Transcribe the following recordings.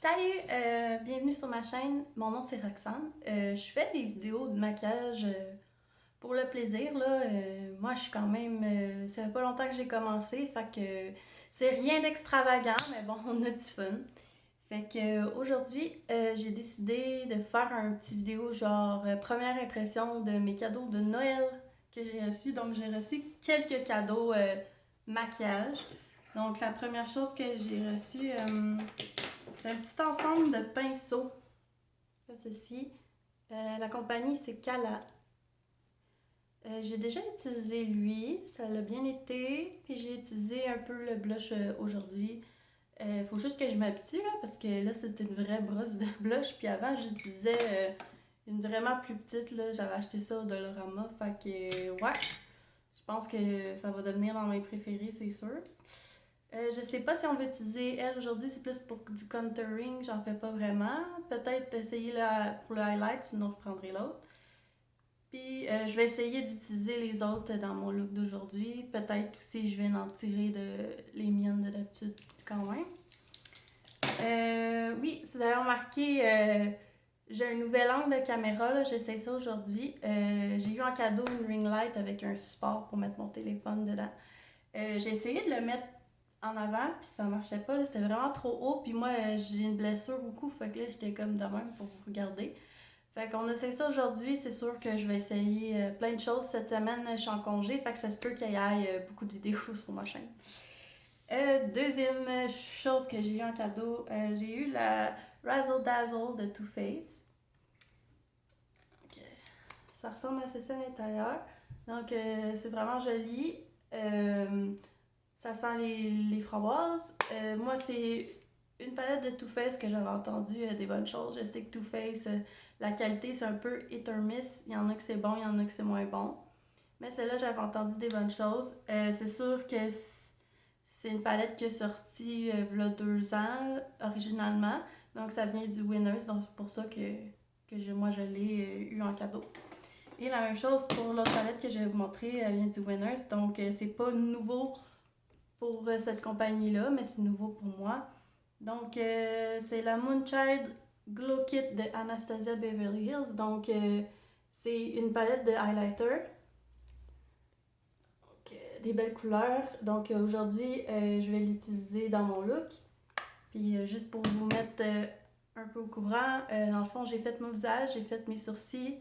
Salut, bienvenue sur ma chaîne. Mon nom c'est Roxane. Je fais des vidéos de maquillage pour le plaisir là. Moi, je suis quand même, ça fait pas longtemps que j'ai commencé, fait que c'est rien d'extravagant, mais bon, on a du fun. Fait que aujourd'hui, j'ai décidé de faire un petit vidéo genre première impression de mes cadeaux de Noël que j'ai reçus. Donc j'ai reçu quelques cadeaux maquillage. Donc la première chose que j'ai reçue, c'est un petit ensemble de pinceaux. Comme ceci. La compagnie, c'est Kala. J'ai déjà utilisé lui, ça l'a bien été. Puis j'ai utilisé un peu le blush aujourd'hui. Faut juste que je m'habitue là, parce que là, c'est une vraie brosse de blush. Puis avant, j'utilisais une vraiment plus petite. Là. J'avais acheté ça au Dolorama. Fait que, ouais, je pense que ça va devenir dans mes préférés, c'est sûr. Je sais pas si on va utiliser elle aujourd'hui, c'est plus pour du contouring, j'en fais pas vraiment. Peut-être essayer pour le highlight, sinon je prendrai l'autre. Puis je vais essayer d'utiliser les autres dans mon look d'aujourd'hui. Peut-être aussi je vais en tirer de les miennes de d'habitude quand même. Oui, si vous avez remarqué, j'ai un nouvel angle de caméra, j'essaie ça aujourd'hui. J'ai eu en cadeau une ring light avec un support pour mettre mon téléphone dedans. J'ai essayé de le mettre en avant, puis ça marchait pas, là, c'était vraiment trop haut, puis moi j'ai une blessure au cou, fait que là j'étais comme de même pour vous regarder. Fait qu'on essaie ça aujourd'hui, c'est sûr que je vais essayer plein de choses cette semaine, je suis en congé, fait que ça se peut qu'il y ait beaucoup de vidéos sur ma chaîne. Deuxième chose que j'ai eu en cadeau, j'ai eu la Razzle Dazzle de Too Faced. Ça ressemble à ceci à l'intérieur, donc c'est vraiment joli. Ça sent les framboises. Moi, c'est une palette de Too Faced que j'avais entendu des bonnes choses. Je sais que Too Faced, la qualité, c'est un peu hit or miss. Il y en a que c'est bon, il y en a que c'est moins bon. Mais celle-là, j'avais entendu des bonnes choses. C'est sûr que c'est une palette qui est sortie il y a 2 ans, originalement. Donc, ça vient du Winners. Donc, c'est pour ça que moi, je l'ai eu en cadeau. Et la même chose pour l'autre palette que je vais vous montrer, elle vient du Winners. Donc, c'est pas nouveau pour cette compagnie-là, mais c'est nouveau pour moi. Donc, c'est la Moonchild Glow Kit de Anastasia Beverly Hills. Donc, c'est une palette de highlighter. Donc, des belles couleurs. Donc, aujourd'hui, je vais l'utiliser dans mon look. Puis, juste pour vous mettre un peu au courant, dans le fond, j'ai fait mon visage, j'ai fait mes sourcils,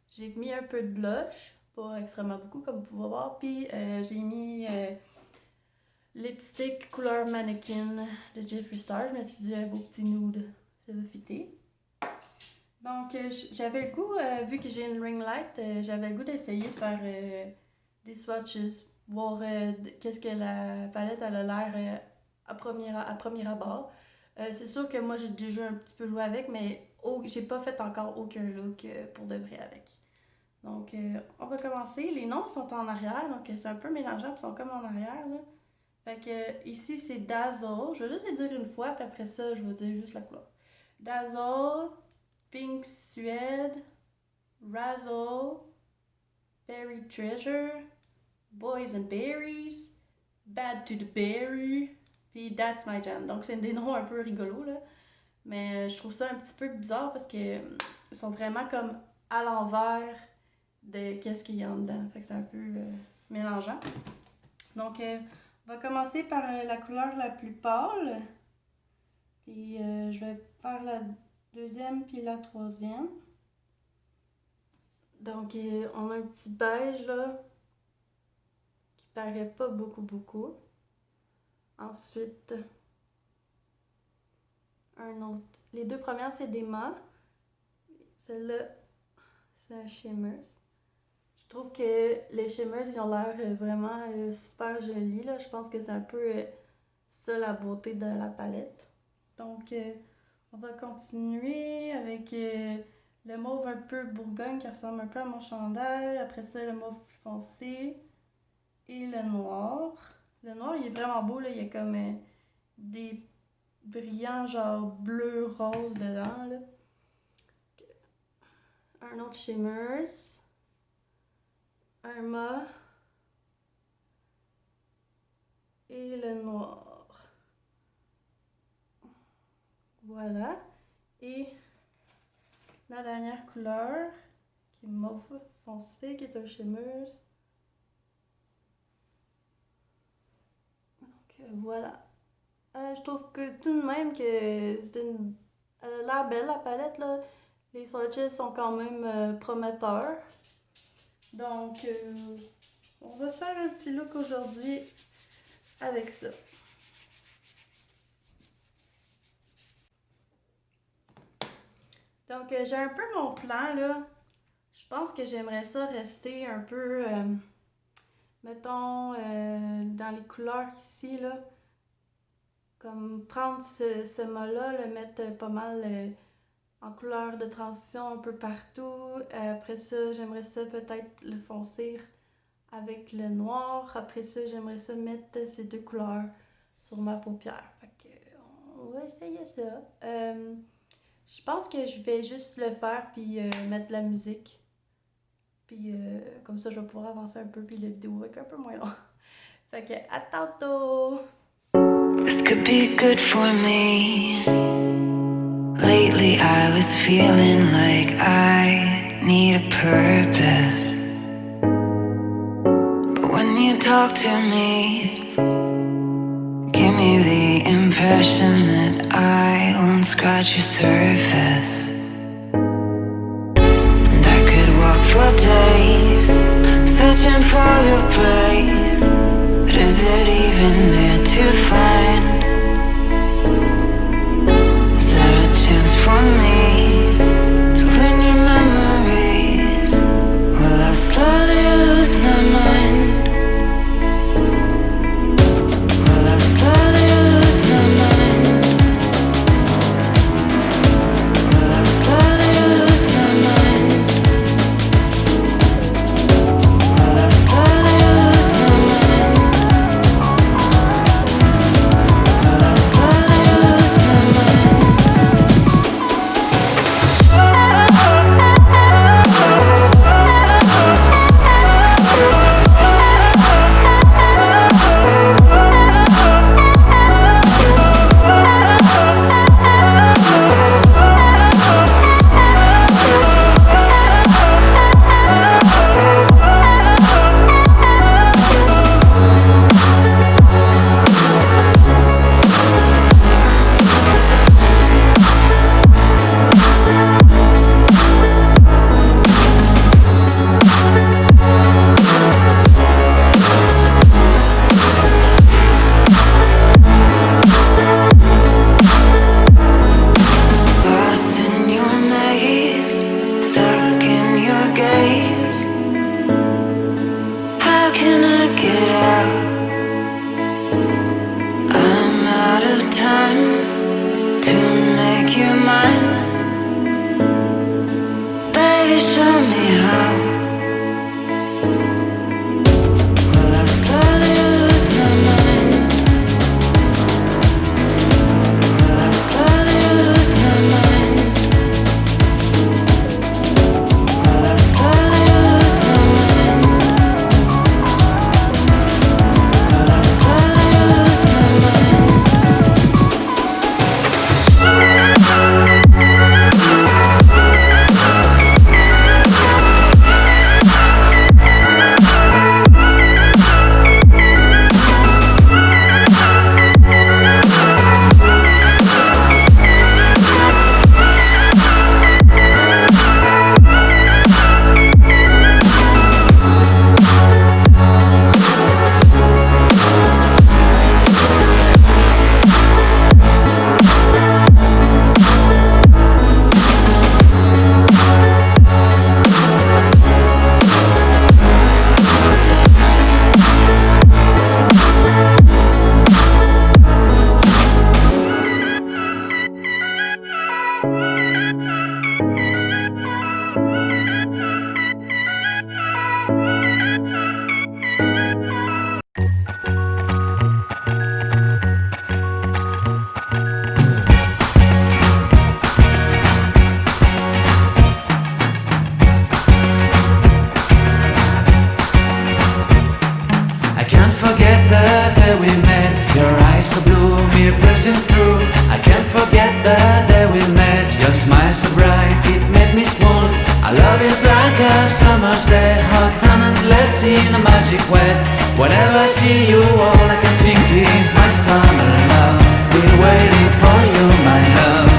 j'ai mis un peu de blush, pas extrêmement beaucoup comme vous pouvez voir. Puis, j'ai mis lipstick couleur mannequin de Jeffree Star. Je me suis dit un beau petit nude, ça va fitter. Donc j'avais le goût, vu que j'ai une ring light, j'avais le goût d'essayer de faire des swatches, voir qu'est-ce que la palette elle a l'air à premier abord. C'est sûr que moi j'ai déjà un petit peu joué avec, mais j'ai pas fait encore aucun look pour de vrai avec. Donc on va commencer. Les noms sont en arrière, donc c'est un peu mélangeable, ils sont comme en arrière là. Fait que ici c'est Dazzle. Je vais juste les dire une fois, puis après ça, je vais dire juste la couleur. Dazzle, Pink Suede, Razzle, Berry Treasure, Boys and Berries, Bad to the Berry, puis That's My Jam. Donc c'est des noms un peu rigolos là. Mais je trouve ça un petit peu bizarre parce que ils sont vraiment comme à l'envers de qu'est-ce qu'il y a en dedans. Fait que c'est un peu mélangeant. Donc on va commencer par la couleur la plus pâle. Puis je vais faire la deuxième puis la troisième. Donc on a un petit beige là qui paraît pas beaucoup. Ensuite, un autre. Les deux premières c'est des mats. Celle-là, c'est un shimmers. Je trouve que les shimmers ils ont l'air vraiment super jolis là. Je pense que c'est un peu ça la beauté de la palette. Donc on va continuer avec le mauve un peu bourgogne qui ressemble un peu à mon chandail. Après ça, le mauve plus foncé et le noir. Le noir, il est vraiment beau, là. Il y a comme des brillants genre bleu rose dedans, là. Un autre shimmers. Un mat. Et le noir. Voilà. Et la dernière couleur, qui est mauve foncé, qui est un chimeuse. Donc voilà. Je trouve que tout de même que elle a l'air belle la palette là. Les swatches sont quand même prometteurs. Donc on va se faire un petit look aujourd'hui avec ça. Donc j'ai un peu mon plan là. Je pense que j'aimerais ça rester un peu, mettons, dans les couleurs ici là. Comme prendre ce mât-là, le mettre pas mal en couleur de transition un peu partout. Après ça, j'aimerais ça peut-être le foncir avec le noir. Après ça, j'aimerais ça mettre ces deux couleurs sur ma paupière. Fait que, on va essayer ça. Je pense que je vais juste le faire puis mettre de la musique. Puis comme ça, je vais pouvoir avancer un peu puis la vidéo va être un peu moins long. Fait que à tantôt! This could be good for me. Lately I was feeling like I need a purpose. But when you talk to me, give me the impression that I won't scratch your surface. And I could walk for days, searching for your praise. But is it even there to find? Is there a chance for me to clean your memories? Will I slowly lose my mind? Will I slowly lose my mind? Will I slowly lose my mind? Will I slowly lose my mind? magic way. Whenever I see you, all I can think is my summer love. Been waiting for you, my love.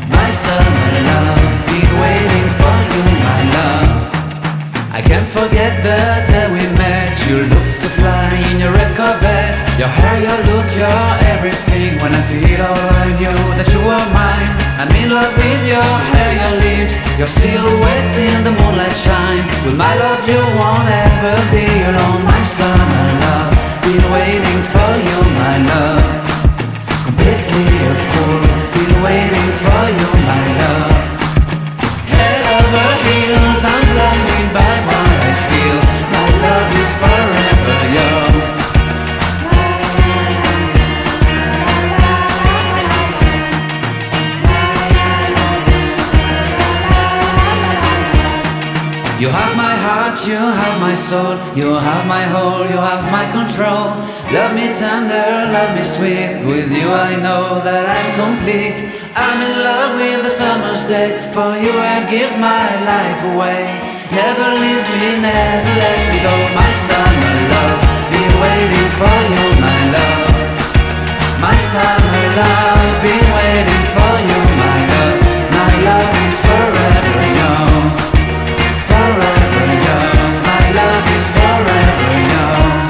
My summer love. Been waiting for you, my love. I can't forget the day we met. You looked so fly in your red Corvette. Your hair, your look, your everything. When I see it all, I knew that you were mine. I'm in love with your hair, your lips, your silhouette in the moonlight shine. With my love you won't ever be alone. My summer love, been waiting for you, my love. Completely a fool, been waiting for you, my love. Head over heels, I'm blinded by what I feel. My love is forever yours. You have my heart, you have my soul, you have my whole, you have my control. Love me tender, love me sweet. With you I know that I'm complete. I'm in love with the summer's day. For you I'd give my life away. Never leave me, never let me go. My summer love, been waiting for you, my love. My summer love, been waiting for you, my love. My love is forever yours. Forever yours, my love is forever yours.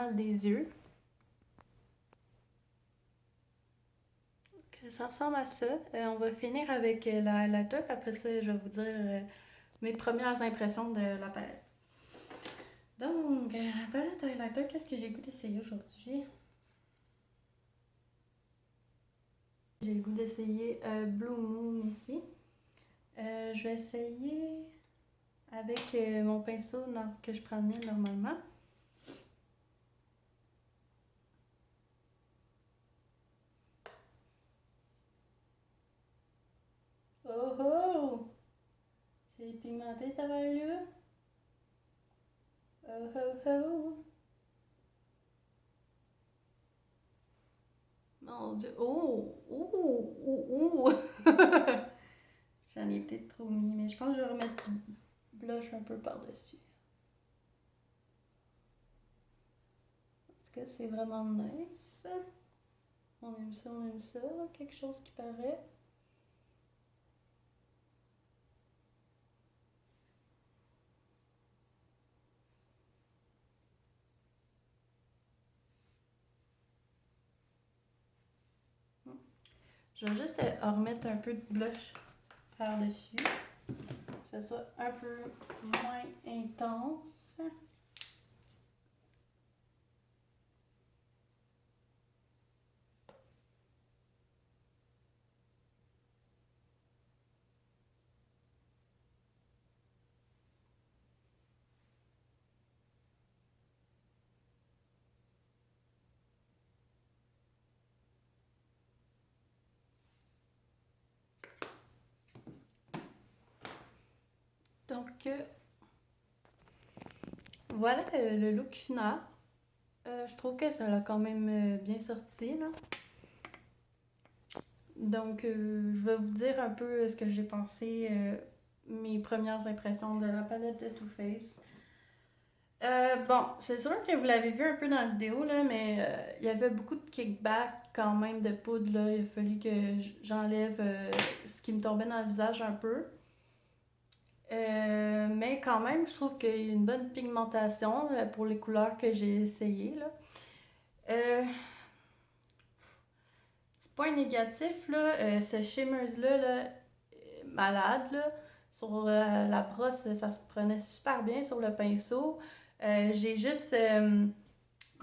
finale des yeux. Donc, ça ressemble à ça. On va finir avec la top. Après ça, je vais vous dire mes premières impressions de la palette. Donc, la palette highlighter, qu'est-ce que j'ai le goût d'essayer aujourd'hui? J'ai le goût d'essayer Blue Moon ici. Je vais essayer avec mon pinceau que je prenais normalement. Oh oh! C'est pigmenté, ça va là? Oh oh oh! Mon Dieu! Oh! Oh! Oh! Oh! J'en ai peut-être trop mis, mais je pense que je vais remettre du blush un peu par-dessus. Parce que c'est vraiment nice. On aime ça, on aime ça. Quelque chose qui paraît. Je vais juste remettre un peu de blush par-dessus. Que ça soit un peu moins intense. Donc, voilà le look final. Je trouve que ça l'a quand même bien sorti, là. Donc, je vais vous dire un peu ce que j'ai pensé, mes premières impressions de la palette de Too Faced. Bon, c'est sûr que vous l'avez vu un peu dans la vidéo, là, mais il y avait beaucoup de kickback quand même de poudre, là. Il a fallu que j'enlève ce qui me tombait dans le visage un peu. Mais quand même, je trouve qu'il y a une bonne pigmentation pour les couleurs que j'ai essayées, là. Petit point négatif, là, ce shimmer-là, là, malade, là. Sur la brosse, ça se prenait super bien sur le pinceau. J'ai juste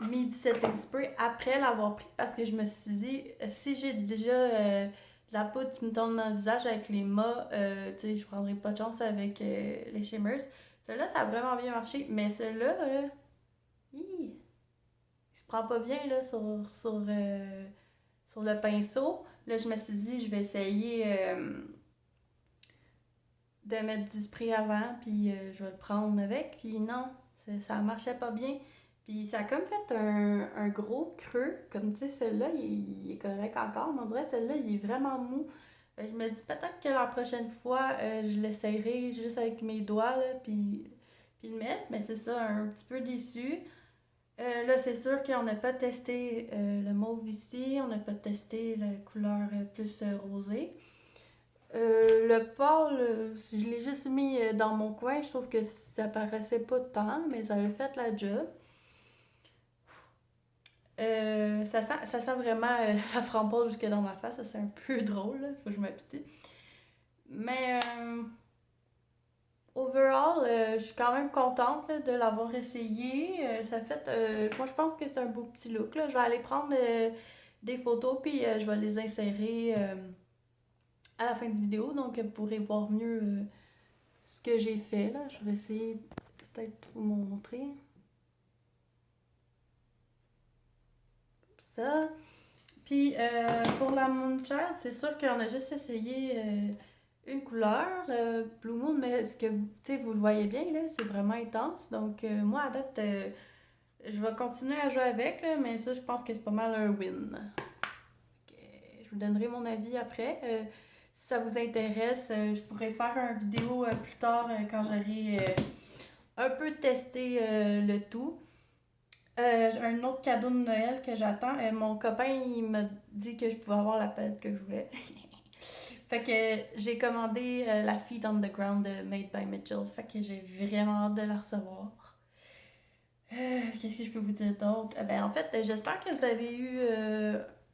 mis du setting spray après l'avoir pris parce que je me suis dit, si j'ai déjà de la poudre qui me tombe dans le visage avec les mâts, tu sais, je prendrai pas de chance avec les shimmers. Celui-là, ça a vraiment bien marché, mais celui-là, il se prend pas bien là, sur le pinceau. Là, je me suis dit, je vais essayer de mettre du spray avant, puis je vais le prendre avec. Puis non, ça marchait pas bien. Puis ça a comme fait un gros creux. Comme tu sais, celui-là, il est correct encore, mais on dirait que celui-là, il est vraiment mou. Je me dis peut-être que la prochaine fois, je l'essayerai juste avec mes doigts, là, puis le mettre. Mais c'est ça, un petit peu déçu. Là, c'est sûr qu'on n'a pas testé le mauve ici. On n'a pas testé la couleur plus rosée. Le pâle, je l'ai juste mis dans mon coin. Je trouve que ça paraissait pas tant, mais ça avait fait la job. Ça sent vraiment la framboise jusque dans ma face. Ça, c'est un peu drôle, là. Faut que je m'habitue. Mais overall, je suis quand même contente là, de l'avoir essayé. Ça fait, moi, je pense que c'est un beau petit look, là. Je vais aller prendre des photos, puis je vais les insérer à la fin de vidéo. Donc, vous pourrez voir mieux ce que j'ai fait, là. Je vais essayer de peut-être vous montrer. Ça. Puis pour la Moonchild, c'est sûr qu'on a juste essayé une couleur, le Blue Moon, mais ce que vous le voyez bien, là, c'est vraiment intense. Donc moi, à date, je vais continuer à jouer avec, là, mais ça, je pense que c'est pas mal un win. Je vous donnerai mon avis après. Si ça vous intéresse, je pourrais faire une vidéo plus tard quand j'aurai un peu testé le tout. Un autre cadeau de Noël que j'attends. Mon copain, il m'a dit que je pouvais avoir la palette que je voulais. Fait que j'ai commandé la Feet on the Ground de Made by Mitchell. Fait que j'ai vraiment hâte de la recevoir. Qu'est-ce que je peux vous dire d'autre? Ben, en fait, j'espère que vous avez eu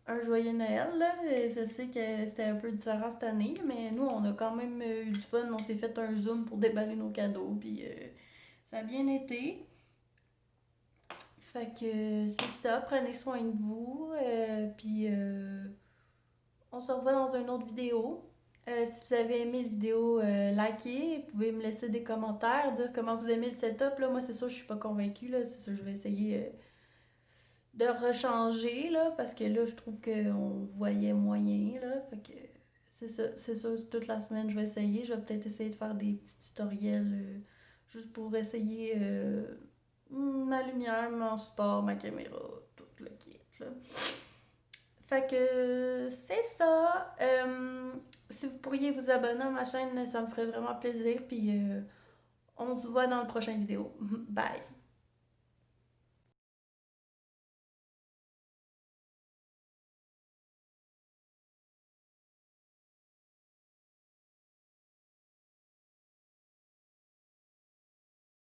un joyeux Noël, là. Je sais que c'était un peu différent cette année, mais nous, on a quand même eu du fun. On s'est fait un Zoom pour déballer nos cadeaux, puis ça a bien été. Fait que c'est ça, prenez soin de vous, puis on se revoit dans une autre vidéo. Si vous avez aimé la vidéo, likez, vous pouvez me laisser des commentaires, dire comment vous aimez le setup. Là. Moi, c'est sûr, je suis pas convaincue. Là. C'est sûr, je vais essayer de rechanger, là, parce que là, je trouve qu'on voyait moyen. Là. Fait que c'est ça, toute la semaine, je vais essayer. Je vais peut-être essayer de faire des petits tutoriels juste pour essayer ma lumière, mon support, ma caméra, tout le kit. Là. Fait que c'est ça. Si vous pourriez vous abonner à ma chaîne, ça me ferait vraiment plaisir. Puis on se voit dans le prochain vidéo. Bye!